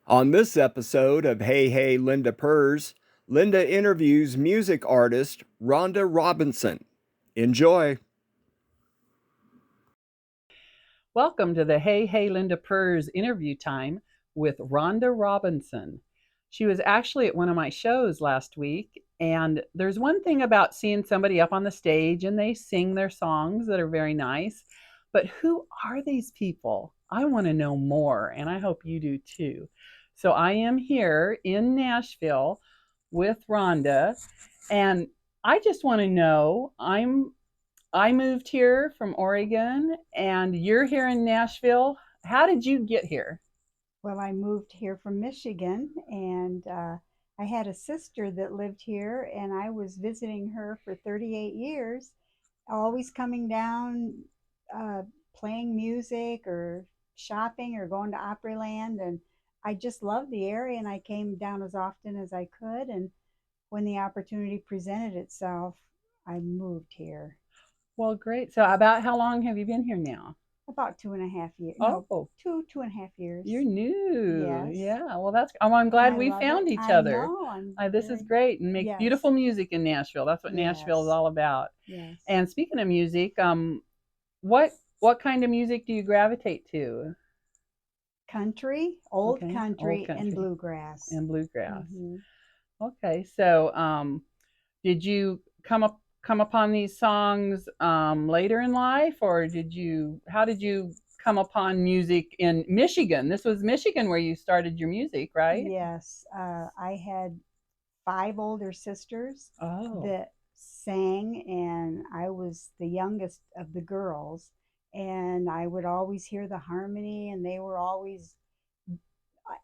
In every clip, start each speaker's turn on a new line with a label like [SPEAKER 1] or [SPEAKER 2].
[SPEAKER 1] On this episode of Hey Hey Linda Purrs, Linda interviews music artist Rhonda Robinson. Enjoy.
[SPEAKER 2] Welcome to the Hey Hey Linda Purrs interview time with Rhonda Robinson. She was actually at one of my shows last week, and there's one thing about seeing somebody up on the stage and they sing their songs that are very nice, but who are these people? I want to know more, and I hope you do too. So I am here in Nashville with Rhonda, and I just want to know, I moved here from Oregon and you're here in Nashville. How did you get here?
[SPEAKER 3] Well, I moved here from Michigan, and I had a sister that lived here, and I was visiting her for 38 years, always coming down, uh, playing music or shopping or going to Opryland. And I just loved the area, and I came down as often as I could. And when the opportunity presented itself, I moved here.
[SPEAKER 2] Well, great. So, about how long have you been here now?
[SPEAKER 3] About 2.5 years. No,
[SPEAKER 2] Oh,
[SPEAKER 3] two and a half
[SPEAKER 2] you're
[SPEAKER 3] years.
[SPEAKER 2] new.
[SPEAKER 3] Yes.
[SPEAKER 2] Yeah. Well, I'm
[SPEAKER 3] And
[SPEAKER 2] glad
[SPEAKER 3] I
[SPEAKER 2] we
[SPEAKER 3] love it.
[SPEAKER 2] found each
[SPEAKER 3] I
[SPEAKER 2] other.
[SPEAKER 3] know. I'm
[SPEAKER 2] This is
[SPEAKER 3] very,
[SPEAKER 2] great and make
[SPEAKER 3] yes,
[SPEAKER 2] beautiful music in Nashville. That's what Nashville is
[SPEAKER 3] yes,
[SPEAKER 2] all about.
[SPEAKER 3] yes.
[SPEAKER 2] And speaking of music, what what kind of music do you gravitate to?
[SPEAKER 3] Country, old
[SPEAKER 2] Okay, old
[SPEAKER 3] country, and
[SPEAKER 2] country
[SPEAKER 3] bluegrass.
[SPEAKER 2] and bluegrass.
[SPEAKER 3] Hmm.
[SPEAKER 2] Okay, so did you come upon these songs later in life, or how did you come upon music in Michigan? This was Michigan where you started your music, right?
[SPEAKER 3] Yes, I had five older sisters
[SPEAKER 2] Oh,
[SPEAKER 3] that sang, and I was the youngest of the girls. And I would always hear the harmony, and they were always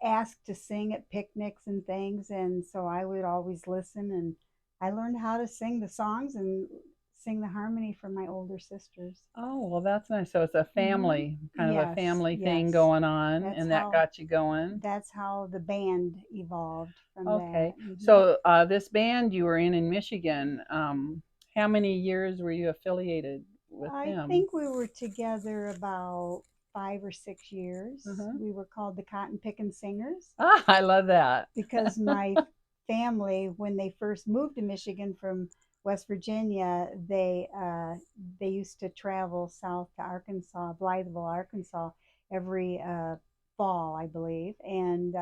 [SPEAKER 3] asked to sing at picnics and things, and so I would always listen, and I learned how to sing the songs and sing the harmony for my older sisters.
[SPEAKER 2] oh, well, that's nice. So it's a
[SPEAKER 3] Hmm.
[SPEAKER 2] family kind of a
[SPEAKER 3] Yes,
[SPEAKER 2] family thing
[SPEAKER 3] yes.
[SPEAKER 2] going on,
[SPEAKER 3] That's
[SPEAKER 2] and that
[SPEAKER 3] how
[SPEAKER 2] got you going.
[SPEAKER 3] that's how the band evolved from that.
[SPEAKER 2] Okay,
[SPEAKER 3] Hmm.
[SPEAKER 2] so this band you were in Michigan, how many years were you affiliated with
[SPEAKER 3] I
[SPEAKER 2] them?
[SPEAKER 3] think we were together about 5 or 6 years.
[SPEAKER 2] Uh-huh.
[SPEAKER 3] We were called the Cotton Pickin' Singers
[SPEAKER 2] Ah, I love that.
[SPEAKER 3] because my family, when they first moved to Michigan from West Virginia, they used to travel south to Arkansas, Blytheville, Arkansas, every fall, I believe, and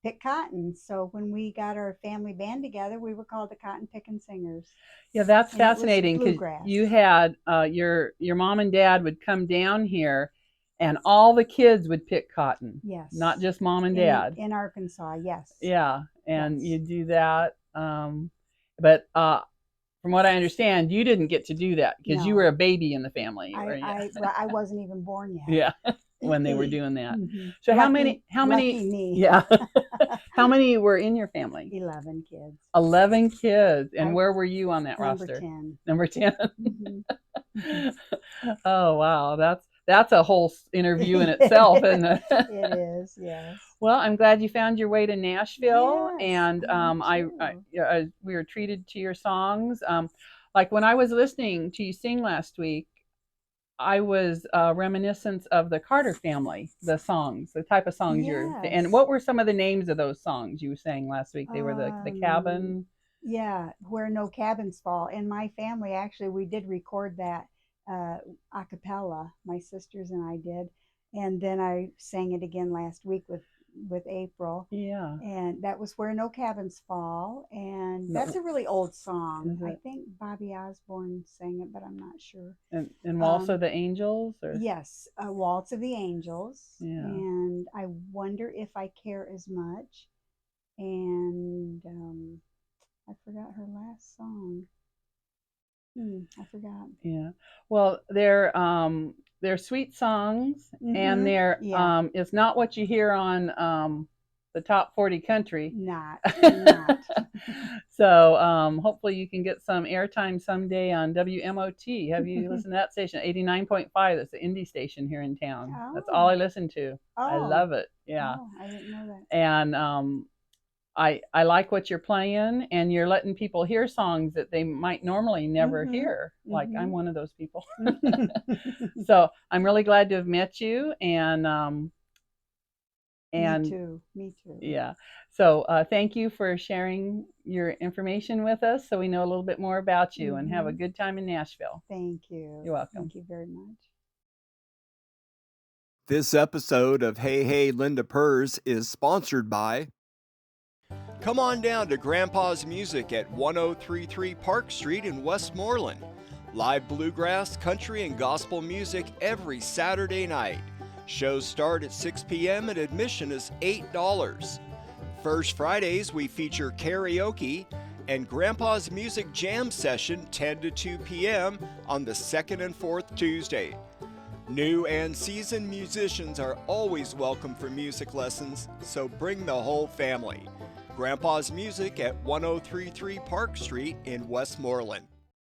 [SPEAKER 3] pick cotton. So when we got our family band together, we were called the Cotton Pickin' Singers,
[SPEAKER 2] Yeah, that's
[SPEAKER 3] and it was
[SPEAKER 2] fascinating because you
[SPEAKER 3] bluegrass.
[SPEAKER 2] had your mom and dad would come down here, and all the kids would pick cotton, not
[SPEAKER 3] Yes,
[SPEAKER 2] just mom and
[SPEAKER 3] in
[SPEAKER 2] dad.
[SPEAKER 3] Arkansas. Yes,
[SPEAKER 2] Yeah, and
[SPEAKER 3] yes.
[SPEAKER 2] you do that. But from what I understand, you didn't get to do that because you were a
[SPEAKER 3] No,
[SPEAKER 2] baby in the family,
[SPEAKER 3] I
[SPEAKER 2] or yeah,
[SPEAKER 3] I well, I wasn't even born yet.
[SPEAKER 2] yeah, when they were doing that.
[SPEAKER 3] Hmm.
[SPEAKER 2] So how
[SPEAKER 3] Lucky,
[SPEAKER 2] many? How
[SPEAKER 3] lucky
[SPEAKER 2] many?
[SPEAKER 3] me.
[SPEAKER 2] Yeah, how many were in your family?
[SPEAKER 3] 11 kids.
[SPEAKER 2] 11 kids. And
[SPEAKER 3] I
[SPEAKER 2] where were you on that
[SPEAKER 3] number
[SPEAKER 2] roster?
[SPEAKER 3] 10.
[SPEAKER 2] Number 10.
[SPEAKER 3] Hmm. Hmm.
[SPEAKER 2] Oh wow, that's a whole interview in itself, isn't
[SPEAKER 3] It
[SPEAKER 2] it?
[SPEAKER 3] is, yes.
[SPEAKER 2] Well, I'm glad you found your way to Nashville,
[SPEAKER 3] Yes,
[SPEAKER 2] and
[SPEAKER 3] I am too.
[SPEAKER 2] yeah, we were treated to your songs. Like when I was listening to you sing last week, I was reminiscent of the Carter family, the songs, the type of songs you're. And
[SPEAKER 3] Yes.
[SPEAKER 2] what were some of the names of those songs you sang last week? They were the
[SPEAKER 3] Um,
[SPEAKER 2] cabin.
[SPEAKER 3] yeah, where no cabins fall. In my family, actually, we did record that uh, a cappella. My sisters and I did, and then I sang it again last week with April,
[SPEAKER 2] Yeah.
[SPEAKER 3] and that was where no cabins fall. And that's
[SPEAKER 2] No,
[SPEAKER 3] a really old song.
[SPEAKER 2] is
[SPEAKER 3] I
[SPEAKER 2] it?
[SPEAKER 3] think Bobby Osborne sang it, but I'm not sure.
[SPEAKER 2] And also
[SPEAKER 3] Um,
[SPEAKER 2] the angels, or
[SPEAKER 3] yes, a Waltz of the Angels,
[SPEAKER 2] yeah.
[SPEAKER 3] and I wonder if I care as much. And I forgot her last song. I forgot.
[SPEAKER 2] Yeah. Well, they're sweet songs, and
[SPEAKER 3] Mm-hmm.
[SPEAKER 2] they're
[SPEAKER 3] Yeah,
[SPEAKER 2] it's not what you hear on the top 40 country.
[SPEAKER 3] not.
[SPEAKER 2] So hopefully you can get some airtime someday on WMOT. Have you listened to that station? 89.5. That's the indie station here in town. That's all I
[SPEAKER 3] Oh,
[SPEAKER 2] listen to. I
[SPEAKER 3] oh,
[SPEAKER 2] love it. Yeah.
[SPEAKER 3] oh! I didn't know that.
[SPEAKER 2] And I like what you're playing, and you're letting people hear songs that they might normally never
[SPEAKER 3] Mm-hmm.
[SPEAKER 2] hear. Like I'm
[SPEAKER 3] Mm-hmm.
[SPEAKER 2] one of those people. So I'm really glad to have met you, and And
[SPEAKER 3] me too. Me too.
[SPEAKER 2] yeah. So thank you for sharing your information with us so we know a little bit more about you, and have a good time in Nashville.
[SPEAKER 3] Thank you.
[SPEAKER 2] You're welcome.
[SPEAKER 3] Thank you very much.
[SPEAKER 1] This episode of Hey Hey Linda Purrs is sponsored by. Come on down to Grandpa's Music at 1033 Park Street in Westmoreland. Live bluegrass, country, and gospel music every Saturday night. Shows start at 6 p.m. and admission is $8. First Fridays we feature karaoke and Grandpa's Music Jam Session 10 to 2 p.m. on the second and fourth Tuesday. New and seasoned musicians are always welcome for music lessons, so bring the whole family. Grandpa's Music at 1033 Park Street in Westmoreland.